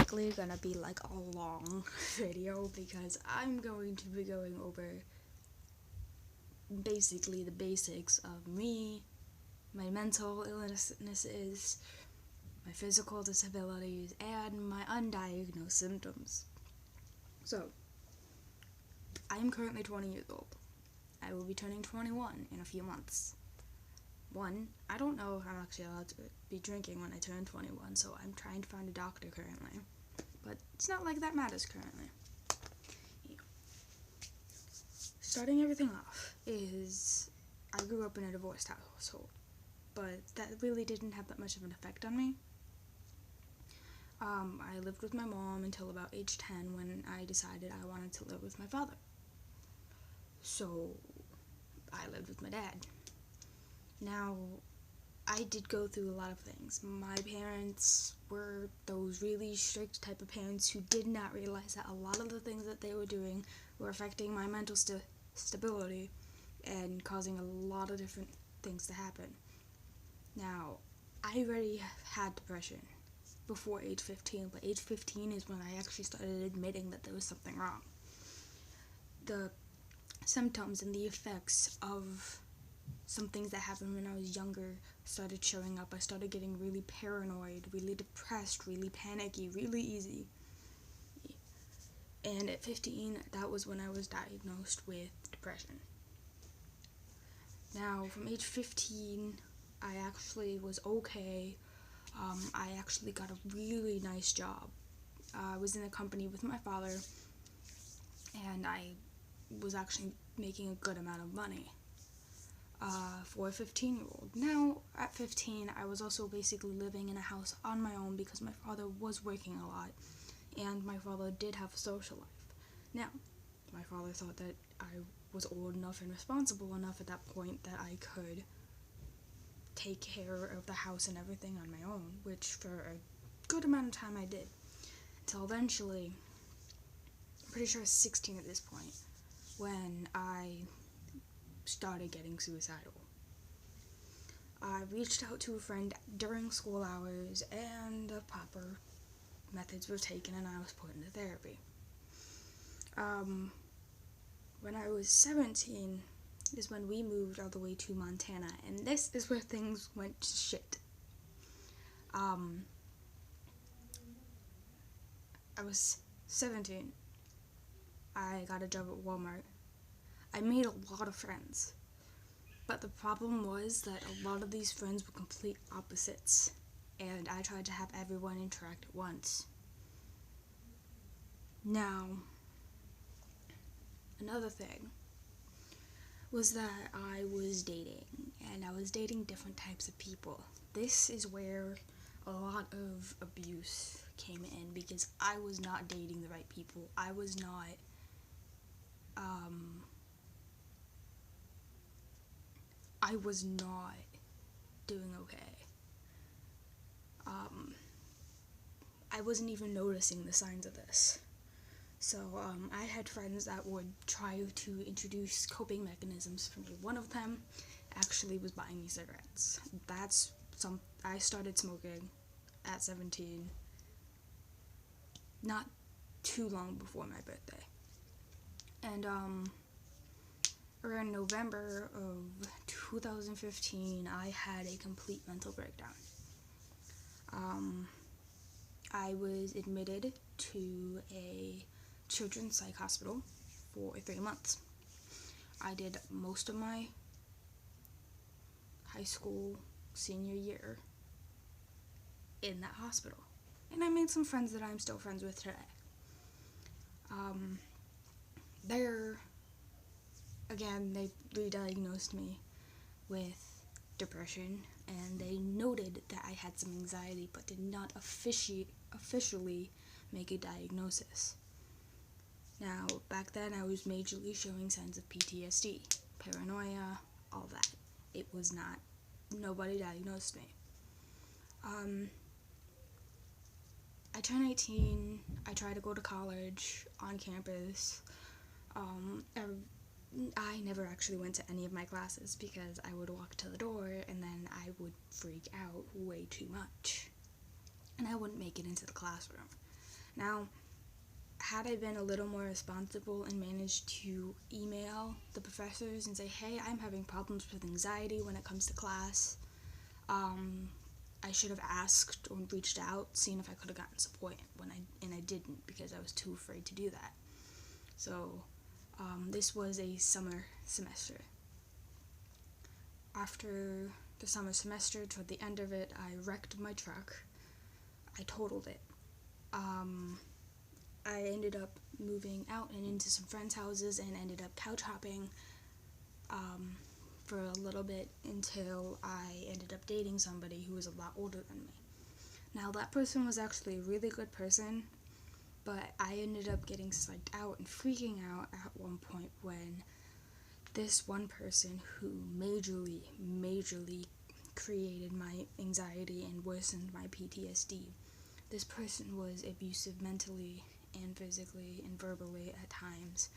likely gonna be like a long video because I'm going to be going over basically the basics of me, my mental illnesses, my physical disabilities, and my undiagnosed symptoms. So, I am currently 20 years old. I will be turning 21 in a few months. I don't know if I'm actually allowed to be drinking when I turn 21, so I'm trying to find a doctor currently. But it's not like that matters currently. Yeah. Starting everything off is I grew up in a divorced household, but that really didn't have that much of an effect on me. I lived with my mom until about age 10 when I decided I wanted to live with my father. So I lived with my dad. Now, I did go through a lot of things. My parents were those really strict type of parents who did not realize that a lot of the things that they were doing were affecting my mental stability and causing a lot of different things to happen. Now, I already had depression before age 15, but age 15 is when I actually started admitting that there was something wrong. The symptoms and the effects of some things that happened when I was younger started showing up. I started getting really paranoid, really depressed, really panicky, really easy. And at 15, that was when I was diagnosed with depression. Now, from age 15, I actually was okay. I actually got a really nice job. I was in a company with my father, and I was actually making a good amount of money for a 15-year-old. Now, at 15, I was also basically living in a house on my own because my father was working a lot, and my father did have a social life. Now, my father thought that I was old enough and responsible enough at that point that I could take care of the house and everything on my own, which for a good amount of time I did. Until eventually, I'm pretty sure I was 16 at this point, when I started getting suicidal. I reached out to a friend during school hours, and the proper methods were taken, and I was put into therapy. When I was 17 is when we moved all the way to Montana, and this is where things went to shit. I was 17. I got a job at Walmart. I made a lot of friends, but the problem was that a lot of these friends were complete opposites, and I tried to have everyone interact at once. Now, another thing was that I was dating, and I was dating different types of people. This is where a lot of abuse came in because I was not dating the right people. I was not doing okay. I wasn't even noticing the signs of this. So I had friends that would try to introduce coping mechanisms for me. One of them actually was buying me cigarettes. I started smoking at 17, not too long before my birthday. And around November of 2015, I had a complete mental breakdown. I was admitted to a children's psych hospital for 3 months. I did most of my high school senior year in that hospital, and I made some friends that I'm still friends with today. They re-diagnosed me with depression, and they noted that I had some anxiety, but did not officially make a diagnosis. Now, back then, I was majorly showing signs of PTSD, paranoia, all that. Nobody diagnosed me. I turned 18, I tried to go to college on campus. I never actually went to any of my classes because I would walk to the door and then I would freak out way too much. And I wouldn't make it into the classroom. Now, had I been a little more responsible and managed to email the professors and say, hey, I'm having problems with anxiety when it comes to class, I should have asked or reached out, seen if I could have gotten support and I didn't because I was too afraid to do that. So this was a summer semester. After the summer semester, toward the end of it, I wrecked my truck. I totaled it. I ended up moving out and into some friends' houses and ended up couch hopping for a little bit until I ended up dating somebody who was a lot older than me. Now, that person was actually a really good person, but I ended up getting psyched out and freaking out at one point when this one person who majorly created my anxiety and worsened my PTSD. This person was abusive mentally and physically and verbally at times.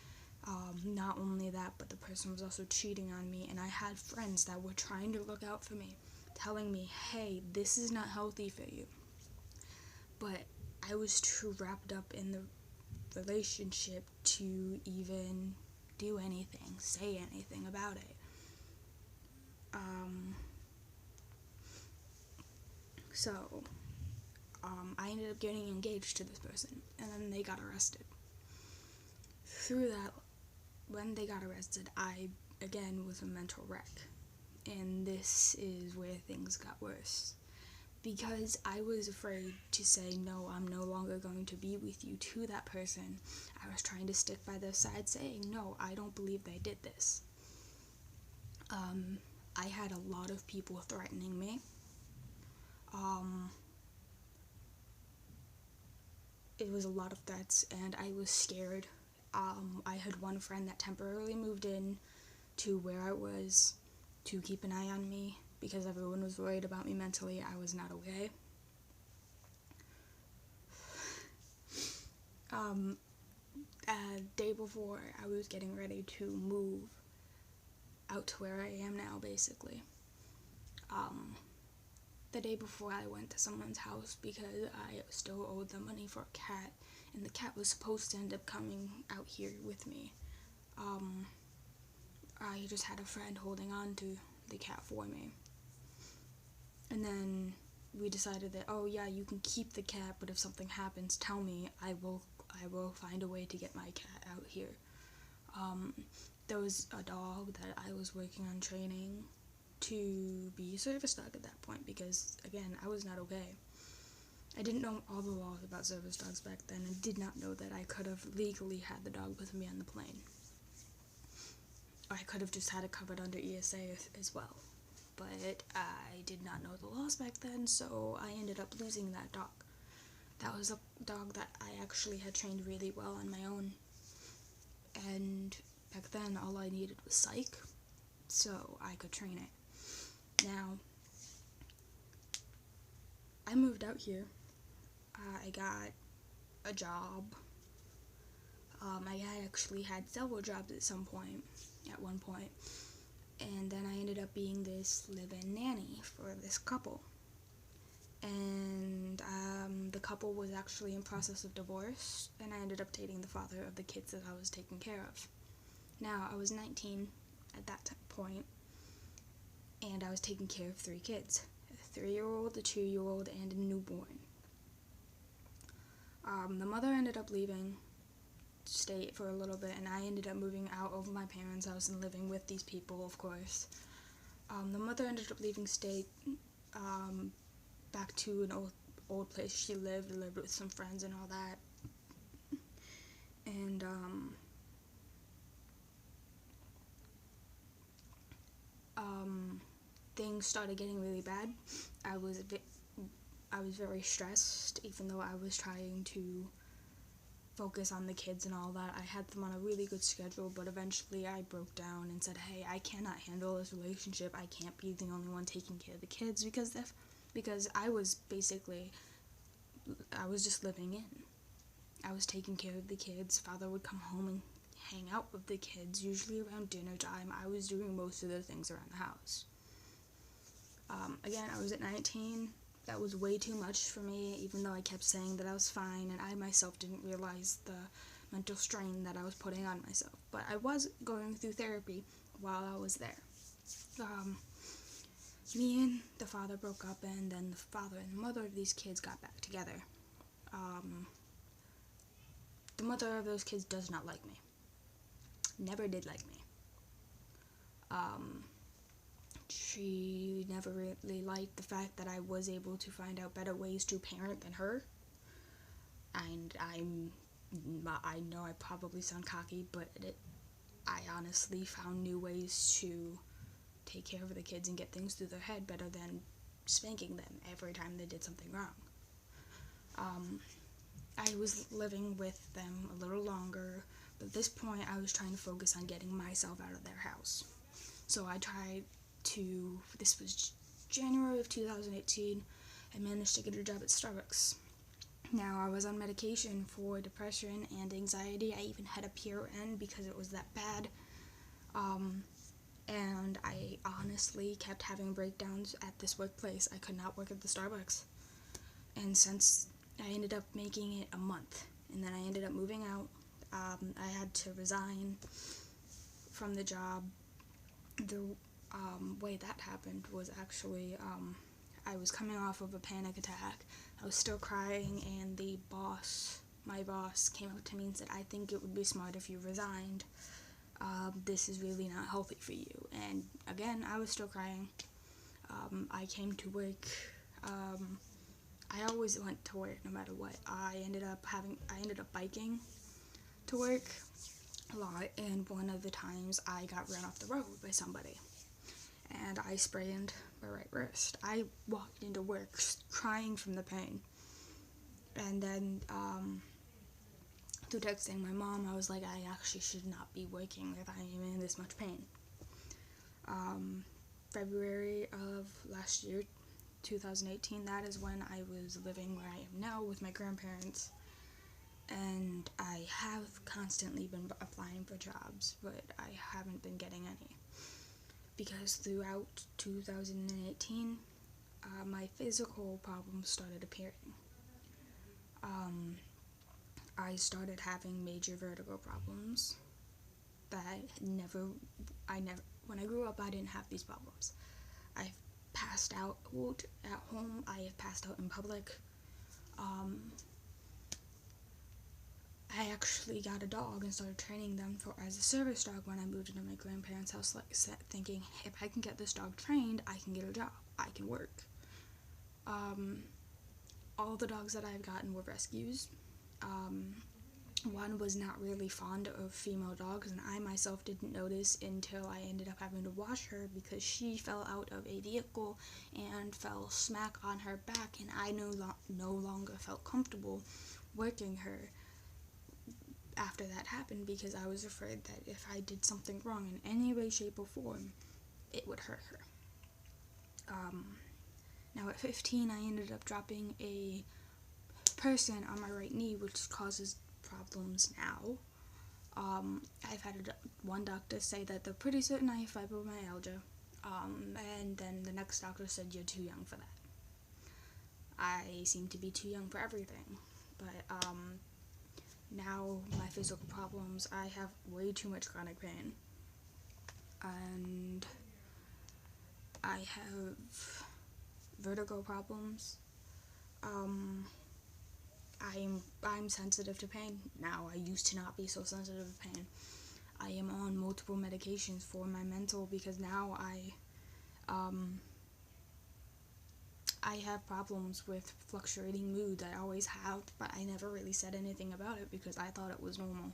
Not only that, but the person was also cheating on me, and I had friends that were trying to look out for me, telling me, hey, this is not healthy for you. But I was too wrapped up in the relationship to even do anything, say anything about it. I ended up getting engaged to this person, and then they got arrested. Through that, when they got arrested, I, again, was a mental wreck. And this is where things got worse. Because I was afraid to say, no, I'm no longer going to be with you to that person, I was trying to stick by their side saying, no, I don't believe they did this. I had a lot of people threatening me. It was a lot of threats, and I was scared. I had one friend that temporarily moved in to where I was to keep an eye on me because everyone was worried about me mentally. I was not okay. A day before I was getting ready to move out to where I am now, basically. The day before I went to someone's house because I still owed them money for a cat, and the cat was supposed to end up coming out here with me. I just had a friend holding on to the cat for me. And then we decided that, oh yeah, you can keep the cat, but if something happens, tell me. I will find a way to get my cat out here. There was a dog that I was working on training to be a service dog at that point because, again, I was not okay. I didn't know all the laws about service dogs back then and did not know that I could have legally had the dog with me on the plane. Or I could have just had it covered under ESA as well. But I did not know the laws back then, so I ended up losing that dog. That was a dog that I actually had trained really well on my own. And back then, all I needed was psych, so I could train it. Now, I moved out here. I got a job. I actually had several jobs at one point. And then I ended up being this live-in nanny for this couple. And the couple was actually in process of divorce, and I ended up dating the father of the kids that I was taking care of. Now, I was 19 at that point, and I was taking care of 3 kids, a 3-year-old, a 2-year-old, and a newborn. The mother ended up leaving state for a little bit, and I ended up moving out of my parents' house and living with these people, of course. The mother ended up leaving state back to an old place she lived with some friends and all that. And things started getting really bad. I was very stressed, even though I was trying to focus on the kids and all that. I had them on a really good schedule, but eventually I broke down and said, hey, I cannot handle this relationship. I can't be the only one taking care of the kids because I was just living in. I was taking care of the kids. Father would come home and hang out with the kids, usually around dinner time. I was doing most of the things around the house. Again, I was at 19. that was way too much for me, even though I kept saying that I was fine, and I myself didn't realize the mental strain that I was putting on myself. But I was going through therapy while I was there. Me and the father broke up, and then the father and the mother of these kids got back together. The mother of those kids does not like me. Never did like me. She never really liked the fact that I was able to find out better ways to parent than her. And I know I probably sound cocky, but I honestly found new ways to take care of the kids and get things through their head better than spanking them every time they did something wrong. I was living with them a little longer, but at this point I was trying to focus on getting myself out of their house. So I tried to, this was January of 2018, I managed to get a job at Starbucks. Now, I was on medication for depression and anxiety. I even had a PRN because it was that bad. And I honestly kept having breakdowns at this workplace. I could not work at the Starbucks. And since I ended up making it a month, and then I ended up moving out, I had to resign from the job. The way that happened was actually, I was coming off of a panic attack. I was still crying, and my boss came up to me and said, I think it would be smart if you resigned. This is really not healthy for you. And again, I was still crying. I came to work. I always went to work no matter what. I ended up biking to work a lot, and one of the times I got run off the road by somebody, and I sprained my right wrist. I walked into work crying from the pain, and then through texting my mom, I was like, I actually should not be working if I am in this much pain. February of last year, 2018, that is when I was living where I am now with my grandparents, and I have constantly been applying for jobs, but I haven't been getting any, because throughout 2018, my physical problems started appearing. I started having major vertigo problems that when I grew up, I didn't have these problems. I've passed out at home. I have passed out in public. I actually got a dog and started training them as a service dog when I moved into my grandparents' house, thinking, if I can get this dog trained, I can get a job. I can work. All the dogs that I've gotten were rescues. One was not really fond of female dogs, and I myself didn't notice until I ended up having to wash her because she fell out of a vehicle and fell smack on her back, and I no longer felt comfortable working her after that happened because I was afraid that if I did something wrong in any way, shape, or form, it would hurt her. Now at 15, I ended up dropping a person on my right knee, which causes problems now. I've had one doctor say that they're pretty certain I have fibromyalgia, and then the next doctor said, you're too young for that. I seem to be too young for everything, but now my physical problems, I have way too much chronic pain, and I have vertigo problems. I'm sensitive to pain now. I used to not be so sensitive to pain. I am on multiple medications for my mental because now I have problems with fluctuating mood. I always have, but I never really said anything about it because I thought it was normal.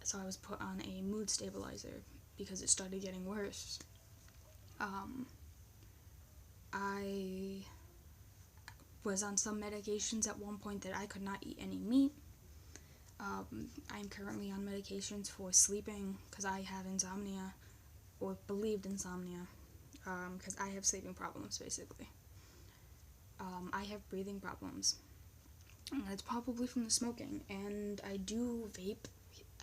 So I was put on a mood stabilizer because it started getting worse. I was on some medications at one point that I could not eat any meat. I'm currently on medications for sleeping because I have insomnia, or believed insomnia, because I have sleeping problems, basically. I have breathing problems, and it's probably from the smoking, and I do vape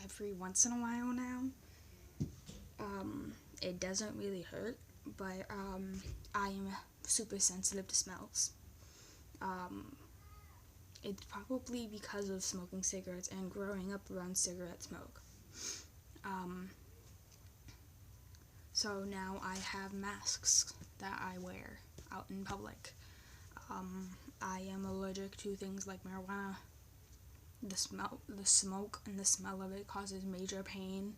every once in a while now. It doesn't really hurt, but I am super sensitive to smells. It's probably because of smoking cigarettes and growing up around cigarette smoke. So now I have masks that I wear out in public. I am allergic to things like marijuana. The smoke, and the smell of it causes major pain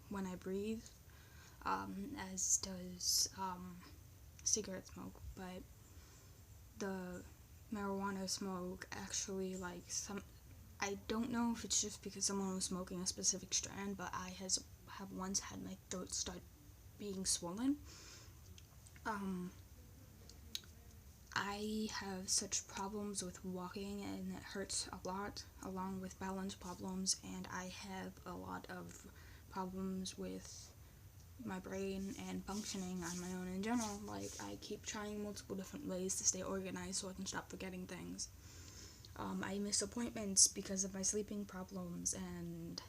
when I breathe, as does cigarette smoke. But the marijuana smoke actually, I don't know if it's just because someone was smoking a specific strand, but I have once had my throat start being swollen. I have such problems with walking, and it hurts a lot, along with balance problems, and I have a lot of problems with my brain and functioning on my own in general. Like, I keep trying multiple different ways to stay organized so I can stop forgetting things. I miss appointments because of my sleeping problems, and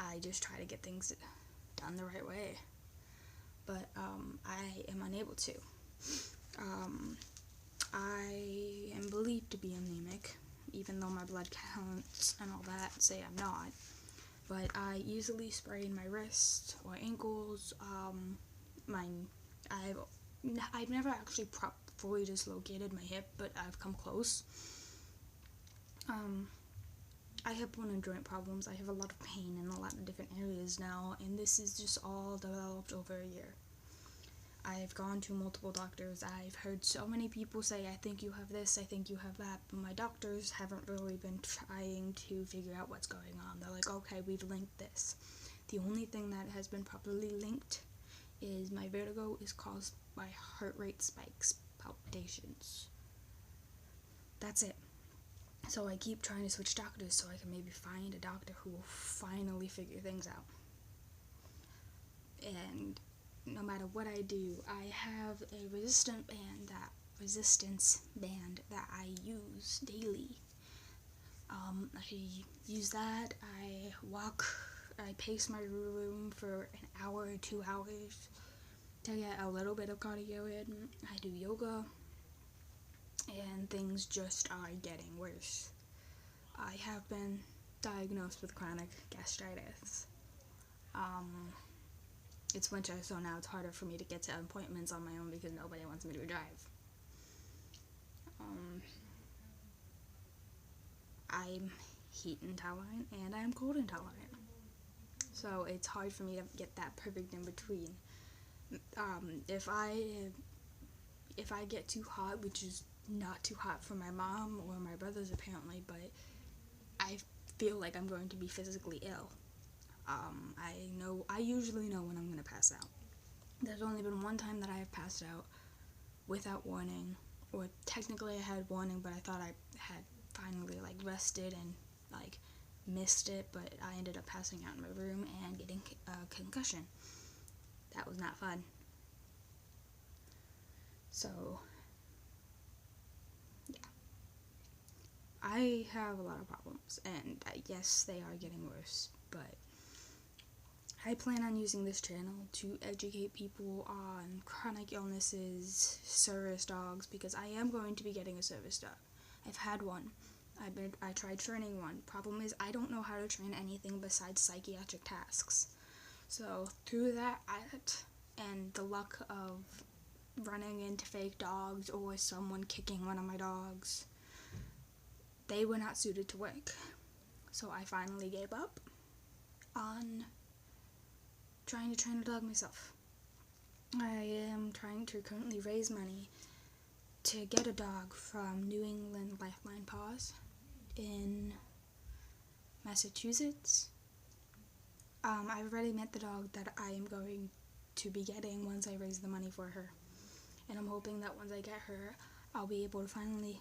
I just try to get things done the right way. But I am unable to. I am believed to be anemic, even though my blood counts and all that say I'm not. But I easily sprain my wrists or ankles. I've never actually fully dislocated my hip, but I've come close. I have bone and joint problems. I have a lot of pain in a lot of different areas now, and this is just all developed over a year. I've gone to multiple doctors. I've heard so many people say, I think you have this, I think you have that, but my doctors haven't really been trying to figure out what's going on. They're like, okay, we've linked this. The only thing that has been properly linked is my vertigo is caused by heart rate spikes, palpitations. That's it. So I keep trying to switch doctors so I can maybe find a doctor who will finally figure things out. And no matter what I do, I have a resistance band that I use daily. I use that. I walk. I pace my room for an hour or 2 hours to get a little bit of cardio in. I do yoga, and things just are getting worse. I have been diagnosed with chronic gastritis. It's winter, so now it's harder for me to get to appointments on my own because nobody wants me to drive. I'm heat intolerant and I'm cold intolerant. So it's hard for me to get that perfect in between. If I get too hot, which is not too hot for my mom or my brothers apparently, but I feel like I'm going to be physically ill. I usually know when I'm going to pass out. There's only been one time that I have passed out without warning, or technically I had warning, but I thought I had finally rested and missed it, but I ended up passing out in my room and getting a concussion. That was not fun. So, yeah. I have a lot of problems, and yes, they are getting worse, but I plan on using this channel to educate people on chronic illnesses, service dogs, because I am going to be getting a service dog. I've had one. I tried training one. Problem is, I don't know how to train anything besides psychiatric tasks. So through that and the luck of running into fake dogs or someone kicking one of my dogs, they were not suited to work. So I finally gave up on trying to train a dog myself. I am trying to currently raise money to get a dog from New England Lifeline Paws in Massachusetts. I've already met the dog that I am going to be getting once I raise the money for her. And I'm hoping that once I get her, I'll be able to finally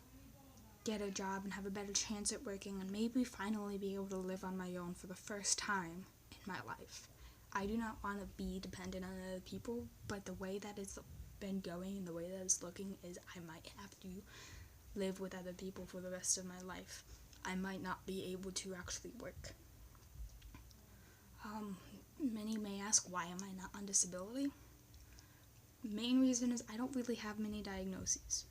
get a job and have a better chance at working and maybe finally be able to live on my own for the first time in my life. I do not want to be dependent on other people, but the way that it's been going and the way that it's looking is I might have to live with other people for the rest of my life. I might not be able to actually work. Many may ask, why am I not on disability? main reason is I don't really have many diagnoses.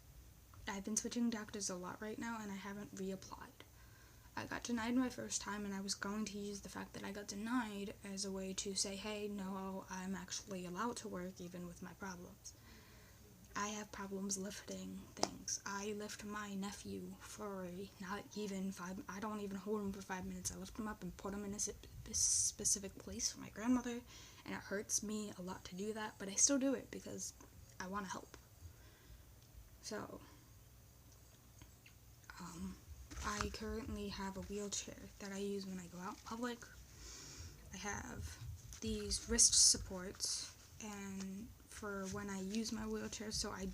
I've been switching doctors a lot right now, and I haven't reapplied. I got denied my first time, and I was going to use the fact that I got denied as a way to say, hey, no, I'm actually allowed to work even with my problems. I have problems lifting things. I lift my nephew for not even I don't even hold him for 5 minutes. I lift him up and put him in a specific place for my grandmother, and it hurts me a lot to do that, but I still do it because I want to help. So, I currently have a wheelchair that I use when I go out in public. I have these wrist supports, and for when I use my wheelchair, so I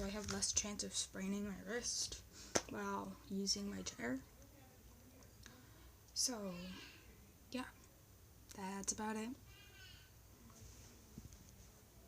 have less chance of spraining my wrist while using my chair. So, yeah, that's about it.